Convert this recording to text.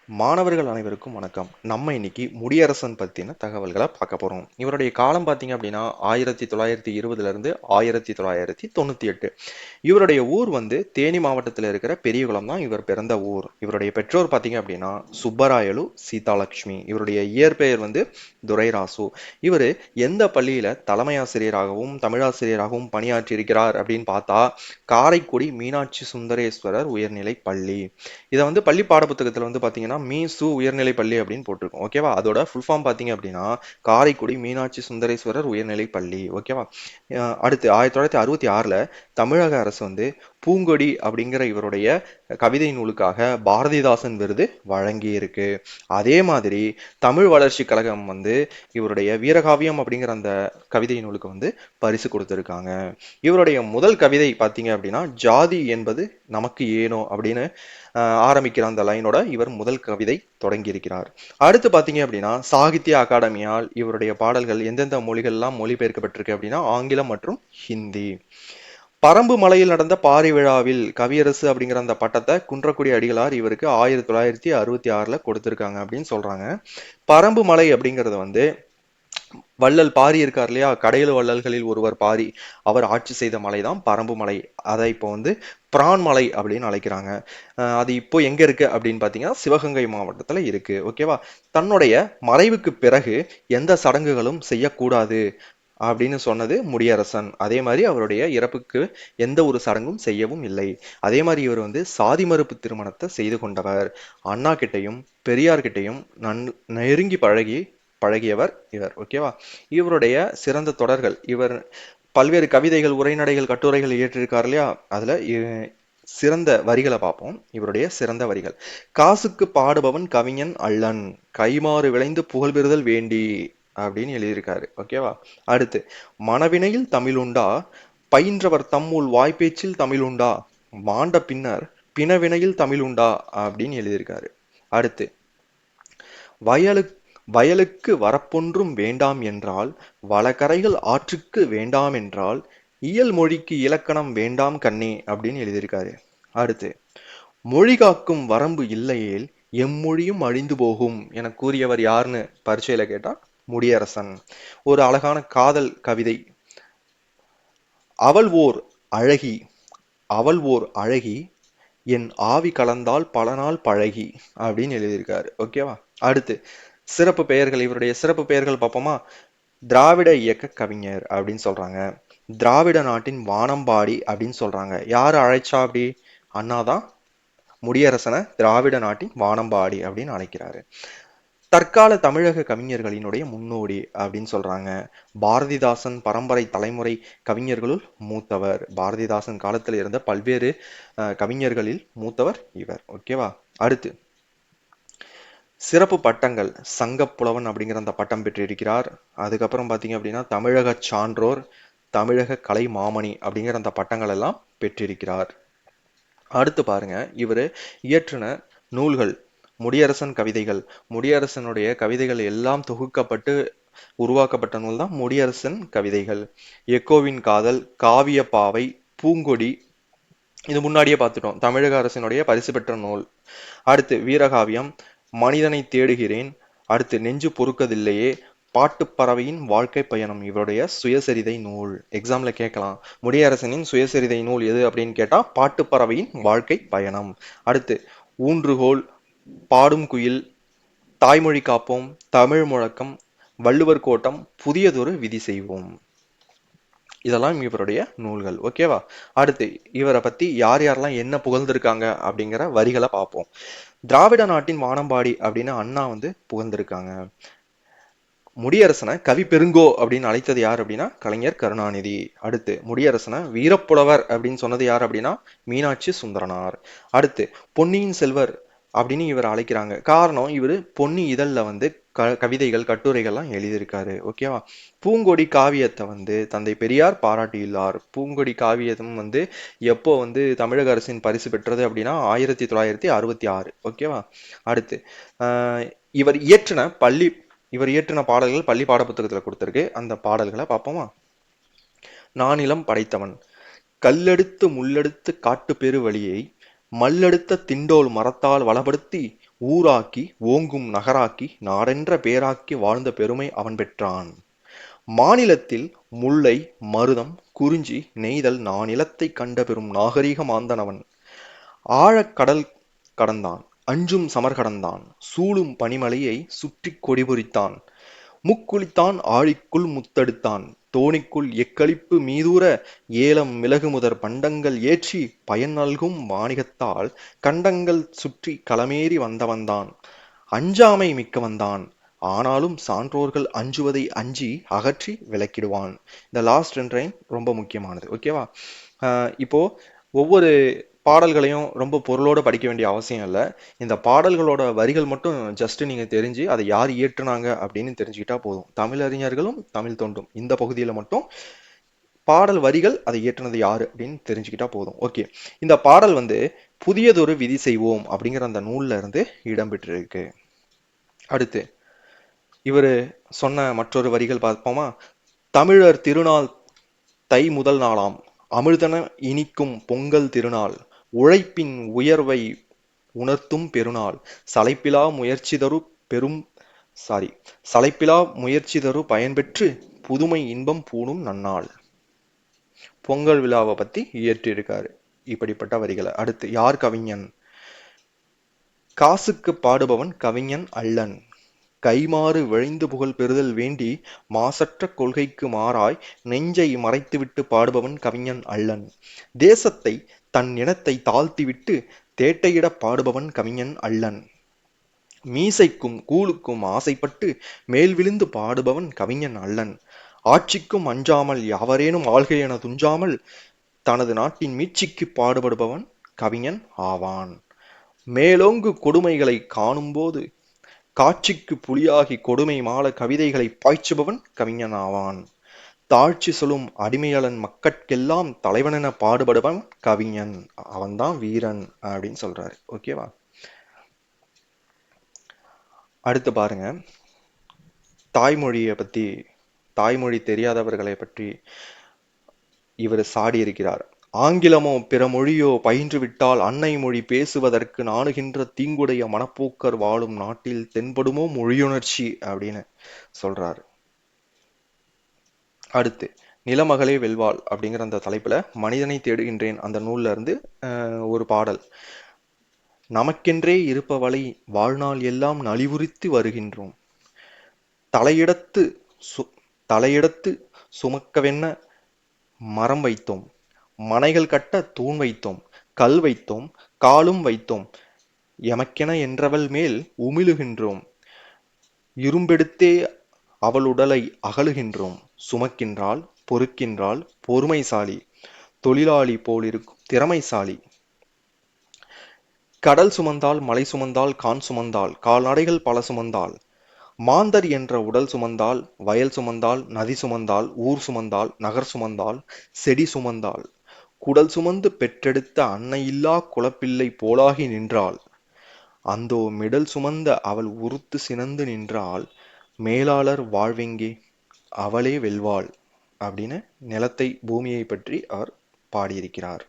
மாணவர்கள் அனைவருக்கும் வணக்கம். நம்ம இன்னைக்கு முடியரசன் பத்தின தகவல்களை பார்க்க போறோம். இவருடைய காலம் பார்த்தீங்க அப்படின்னா 1920 இருந்து 1998. இவருடைய ஊர் வந்து தேனி மாவட்டத்தில் இருக்கிற பெரியகுளம் தான் இவர் பிறந்த ஊர். இவருடைய பெற்றோர் பார்த்தீங்க அப்படின்னா சுப்பராயலு, சீதாலட்சுமி. இவருடைய இயற்பெயர் வந்து துரைராசு. இவர் எந்த பள்ளியில தலைமை ஆசிரியராகவும் தமிழாசிரியராகவும் பணியாற்றி இருக்கிறார் அப்படின்னு பார்த்தா காரைக்குடி மீனாட்சி சுந்தரேஸ்வரர் உயர்நிலை பள்ளி. இதை வந்து பள்ளி பாடப்புத்தகத்துல வந்து பாத்தீங்கன்னா மீசு உயர்நிலை பள்ளி அப்படின்னு போட்டிருக்கோம். ஓகேவா? அதோட ஃபுல் ஃபார்ம் பாத்தீங்க அப்படின்னா காரைக்குடி மீனாட்சி சுந்தரேஸ்வரர் உயர்நிலை பள்ளி. ஓகேவா? அடுத்து 1966ல தமிழக அரசு வந்து பூங்கொடி அப்படிங்கிற இவருடைய கவிதை நூலுக்காக பாரதிதாசன் விருது வழங்கி இருக்கு. அதே மாதிரி தமிழ் வளர்ச்சி கழகம் வந்து இவருடைய வீரகாவியம் அப்படிங்கிற அந்த கவிதை நூலுக்கு வந்து பரிசு கொடுத்திருக்காங்க. இவருடைய முதல் கவிதை பாத்தீங்க அப்படின்னா ஜாதி என்பது நமக்கு ஏனோ அப்படின்னு ஆரம்பிக்கிற அந்த லைனோட இவர் முதல் கவிதை தொடங்கி இருக்கிறார். அடுத்து பாத்தீங்க அப்படின்னா சாகித்ய அகாடமியால் இவருடைய பாடல்கள் எந்தெந்த மொழிகள்லாம் மொழிபெயர்க்கப்பட்டிருக்கு அப்படின்னா ஆங்கிலம் மற்றும் ஹிந்தி. பரம்பு மலையில் நடந்த பாரி விழாவில் கவியரசு அப்படிங்கிற அந்த பட்டத்தை குன்றக்குடி அடிகளார் இவருக்கு 1966ல கொடுத்திருக்காங்க அப்படின்னு சொல்றாங்க. பரம்பு மலை அப்படிங்கிறது வந்து வள்ளல் பாரி இருக்கார் இல்லையா, கடையெழு வள்ளல்களில் ஒருவர் பாரி. அவர் ஆட்சி செய்த மலை தான் பரம்பு மலை. அதை இப்போ வந்து பிரான் மலை அப்படின்னு அழைக்கிறாங்க. அது இப்போ எங்க இருக்கு அப்படின்னு பாத்தீங்கன்னா சிவகங்கை மாவட்டத்துல இருக்கு. ஓகேவா? தன்னுடைய மறைவுக்கு பிறகு எந்த சடங்குகளும் செய்யக்கூடாது அப்படின்னு சொன்னது முடியரசன். அதே மாதிரி அவருடைய இறப்புக்கு எந்த ஒரு சடங்கும் செய்யவும் இல்லை. அதே மாதிரி இவர் வந்து சாதி மறுப்பு திருமணத்தை செய்து கொண்டவர். அண்ணா கிட்டையும் பெரியார் கிட்டையும் நெருங்கி பழகியவர் இவர். ஓகேவா? இவருடைய சிறந்த தொடர்கள், இவர் பல்வேறு கவிதைகள், உரைநடைகள், கட்டுரைகள் இயற்றிருக்கார் இல்லையா, அதுல சிறந்த வரிகளை பார்ப்போம். இவருடைய சிறந்த வரிகள்: காசுக்கு பாடுபவன் கவிஞன் அல்லன், கைமாறு விளைந்து புகழ் பெறுதல் வேண்டி அப்படின்னு எழுதியிருக்காரு. ஓகேவா? அடுத்து மனவினையில் தமிழுண்டா, பயின்றவர் தம்முள் வாய்ப்பேச்சில் தமிழுண்டா, மாண்ட பின்னர் பிணவினையில் தமிழுண்டா அப்படின்னு எழுதியிருக்காரு. அடுத்து வயலுக்கு வயலுக்கு வரப்பொன்றும் வேண்டாம் என்றால், வளகரைகள் ஆற்றுக்கு வேண்டாம் என்றால், இயல் மொழிக்கு இலக்கணம் வேண்டாம் கண்ணே அப்படின்னு எழுதியிருக்காரு. அடுத்து மொழி காக்கும் வரம்பு இல்லையேல் எம்மொழியும் அழிந்து போகும் என கூறியவர் யாருன்னு பரீட்சையில கேட்டா முடியரசன். ஒரு அழகான காதல் கவிதை: அவள் ஓர் அழகி, அவள் ஓர் அழகி, என் ஆவி கலந்தால் பல நாள் பழகி அப்படின்னு எழுதியிருக்காரு. ஓகேவா? அடுத்து சிறப்பு பெயர்கள், இவருடைய சிறப்பு பெயர்கள் பார்ப்போமா? திராவிட இயக்க கவிஞர் அப்படின்னு சொல்றாங்க. திராவிட நாட்டின் வானம்பாடி அப்படின்னு சொல்றாங்க. யாரு அழைச்சா அப்படி? அண்ணாதான் முடியரசனை திராவிட நாட்டின் வானம்பாடி அப்படின்னு அழைக்கிறாரு. தற்கால தமிழக கவிஞர்களினுடைய முன்னோடி அப்படின்னு சொல்றாங்க. பாரதிதாசன் பரம்பரை தலைமுறை கவிஞர்களுள் மூத்தவர். பாரதிதாசன் காலத்தில் இருந்த பல்வேறு கவிஞர்களில் மூத்தவர் இவர். ஓகேவா? அடுத்து சிறப்பு பட்டங்கள்: சங்கப்புலவன் அப்படிங்கிற அந்த பட்டம் பெற்றிருக்கிறார். அதுக்கப்புறம் பாத்தீங்க அப்படின்னா தமிழக சான்றோர், தமிழக கலை மாமணி அப்படிங்கிற அந்த பட்டங்கள் எல்லாம் பெற்றிருக்கிறார். அடுத்து பாருங்க, இவரு இயற்றின நூல்கள்: முடியரசன் கவிதைகள். முடியரசனுடைய கவிதைகள் எல்லாம் தொகுக்கப்பட்டு உருவாக்கப்பட்ட நூல் தான் முடியரசன் கவிதைகள். எக்கோவின் காதல், காவிய பாவை, பூங்கொடி, இது முன்னாடியே பார்த்துட்டோம், தமிழக அரசினுடைய பரிசு பெற்ற நூல். அடுத்து வீரகாவியம், மனிதனை தேடுகிறேன், அடுத்து நெஞ்சு பொறுக்கதில்லையே, பாட்டுப்பறவையின் வாழ்க்கை பயணம் இவருடைய சுயசரிதை நூல். எக்ஸாம்ல கேட்கலாம், முடியரசனின் சுயசரிதை நூல் எது அப்படின்னு கேட்டா பாட்டுப்பறவையின் வாழ்க்கை பயணம். அடுத்து ஊன்றுகோல், பாடும் குயில், தாய்மொழி காப்போம், தமிழ் முழக்கம், வள்ளுவர் கோட்டம், புதியதொரு விதி செய்வோம். இதெல்லாம் இவருடைய நூல்கள். ஓகேவா? அடுத்து இவரை பத்தி யார் யாரெல்லாம் என்ன புகழ்ந்திருக்காங்க அப்படிங்கிற வரிகளை பார்ப்போம். திராவிட நாட்டின் வானம்பாடி அப்படின்னு அண்ணா வந்து புகழ்ந்திருக்காங்க. முடியரசனை கவி பெருங்கோ அப்படின்னு அழைத்தது யார் அப்படின்னா கலைஞர் கருணாநிதி. அடுத்து முடியரசனை வீரப்புலவர் அப்படின்னு சொன்னது யார் அப்படின்னா மீனாட்சி சுந்தரனார். அடுத்து பொன்னியின் செல்வர் அப்படின்னு இவர் அழைக்கிறாங்க. காரணம், இவர் பொன்னி இதழ்ல வந்து கவிதைகள் கட்டுரைகள்லாம் எழுதியிருக்காரு. ஓகேவா? பூங்கொடி காவியத்தை வந்து தந்தை பெரியார் பாராட்டியுள்ளார். பூங்கொடி காவியம் வந்து எப்போ வந்து தமிழக அரசின் பரிசு பெற்றது அப்படின்னா 1966. ஓகேவா? அடுத்து இவர் இயற்றின பாடல்கள் பள்ளி பாட புத்தகத்துல கொடுத்திருக்கு. அந்த பாடல்களை பார்ப்போமா? நானிலம் படைத்தவன், கல்லெடுத்து முள்ளெடுத்து காட்டு பெரு வழியை, மல்லெடுத்த திண்டோல் மரத்தால் வளப்படுத்தி ஊராக்கி ஓங்கும் நகராக்கி நாடென்ற பேராக்கி வாழ்ந்த பெருமை அவன் பெற்றான். மாநிலத்தில் முல்லை மருதம் குறிஞ்சி நெய்தல் நானிலத்தை கண்ட பெரும் நாகரீக மாந்தன் அவன். ஆழக் கடல் கடந்தான், அஞ்சும் சமர் கடந்தான், சூழும் பனிமலையை சுற்றிக் கொடிபொறித்தான், முக்குளித்தான் ஆழிக்குள் முத்தெடுத்தான், தோணிக்குள் எக்களிப்பு மீதூர ஏலம் மிளகுமுதற் பண்டங்கள் ஏற்றி பயன் நல்கும் வாணிகத்தால் கண்டங்கள் சுற்றி களமேறி வந்தவன்தான். அஞ்சாமை மிக்கவன்தான், ஆனாலும் சான்றோர்கள் அஞ்சுவதை அஞ்சி அகற்றி விலக்கிடுவான். இந்த லாஸ்ட் 2 லைன் ரொம்ப முக்கியமானது. ஓகேவா? இப்போ ஒவ்வொரு பாடல்களையும் ரொம்ப பொருளோட படிக்க வேண்டிய அவசியம் இல்லை. இந்த பாடல்களோட வரிகள் மட்டும் ஜஸ்ட் நீங்க தெரிஞ்சு அதை யார் இயற்றுனாங்க அப்படின்னு தெரிஞ்சுக்கிட்டா போதும். தமிழறிஞர்களும் தமிழ் தொண்டும் இந்த பகுதியில மட்டும் பாடல் வரிகள் அதை இயற்றுனது யாரு அப்படின்னு தெரிஞ்சுக்கிட்டா போதும். ஓகே, இந்த பாடல் வந்து புதியதொரு விதி செய்வோம் அப்படிங்கிற அந்த நூல்ல இருந்து இடம்பெற்றிருக்கு. அடுத்து இவரு சொன்ன மற்றொரு வரிகள் பார்ப்போமா? தமிழர் திருநாள் தை முதல் நாளாம், அமிழ்தன இனிக்கும் பொங்கல் திருநாள், உழைப்பின் உயர்வை உணர்த்தும் பெருநாள், சளைப்பிலா முயற்சி தரு பெரும் சளைப்பிலா முயற்சி தரு பயன்பெற்று புதுமை இன்பம் பூணும் நன்னாள். பொங்கல் விழாவை பத்தி இயற்றியிருக்காரு இப்படிப்பட்ட வரிகளை. அடுத்து யார் கவிஞன்? காசுக்கு பாடுபவன் கவிஞன் அல்லன். கைமாறு விழைந்து புகழ் பெறுதல் வேண்டி மாசற்ற கொள்கைக்கு மாறாய் நெஞ்சை மறைத்துவிட்டு பாடுபவன் கவிஞன் அல்லன். தேசத்தை தன் இனத்தை தாழ்த்திவிட்டு தேட்டையிட பாடுபவன் கவிஞன் அல்லன். மீசைக்கும் கூழுக்கும் ஆசைப்பட்டு மேல் விழுந்து பாடுபவன் கவிஞன் அல்லன். ஆட்சிக்கும் அஞ்சாமல் யாவரேனும் ஆள்கை என துஞ்சாமல் தனது நாட்டின் மீட்சிக்கு பாடுபடுபவன் கவிஞன் ஆவான். மேலோங்கு கொடுமைகளை காணும்போது காட்சிக்கு புலியாகி கொடுமை மாள கவிதைகளை பாய்ச்சுபவன் கவிஞன் ஆவான். தாழ்ச்சி சொல்லும் அடிமையாளன் மக்கட்கெல்லாம் தலைவனென பாடுபடுவன் கவிஞன், அவன்தான் வீரன் அப்படின்னு சொல்றாரு. ஓகேவா? அடுத்து பாருங்க, தாய்மொழியை பத்தி, தாய்மொழி தெரியாதவர்களை பற்றி இவர் சாடி இருக்கிறார். ஆங்கிலமோ பிற மொழியோ பயின்றுவிட்டால் அன்னை மொழி பேசுவதற்கு நாணுகின்ற தீங்குடைய மனப்போக்கர் வாழும் நாட்டில் தென்படுமோ மொழியுணர்ச்சி அப்படின்னு சொல்றாரு. அடுத்து நிலமகளே வெல்வாள் அப்படிங்கிற அந்த தலைப்புல மனிதனை தேடுகின்றேன் அந்த நூல்ல இருந்து ஒரு பாடல். நமக்கென்றே இருப்பவளை வாழ்நாள் எல்லாம் நலிவுறுத்தி வருகின்றோம், தலையிடத்து சுமக்கவென்ன மரம் வைத்தோம், மனைகள் கட்ட தூண் வைத்தோம், கல் வைத்தோம், காலும் வைத்தோம், எமக்கென என்றவள் மேல் உமிழுகின்றோம், இரும்பெடுத்தே அவளுடலை அகலுகின்றோம், சுமக்கின்றாள் பொறுக்கின்றாள் பொறுமைசாலி, தொழிலாளி போலிருக்கும் திறமைசாலி, கடல் சுமந்தாள் மலை சுமந்தாள் கான் சுமந்தாள் கால்நடைகள் பல சுமந்தாள், மாந்தர் என்ற உடல் சுமந்தாள் வயல் சுமந்தாள் நதி சுமந்தாள் ஊர் சுமந்தாள் நகர் சுமந்தாள் செடி சுமந்தாள், குடல் சுமந்து பெற்றெடுத்த அன்னையில்லா குலப்பிள்ளை போலாகி நின்றாள், அந்தோ மிடல் சுமந்த அவள் உருத்து சினந்து நின்றாள், மேலாளர் வாழ்வெங்கே அவளே வெல்வாள் அப்படின்னு நிலத்தை பூமியை பற்றி அவர் பாடியிருக்கிறார்.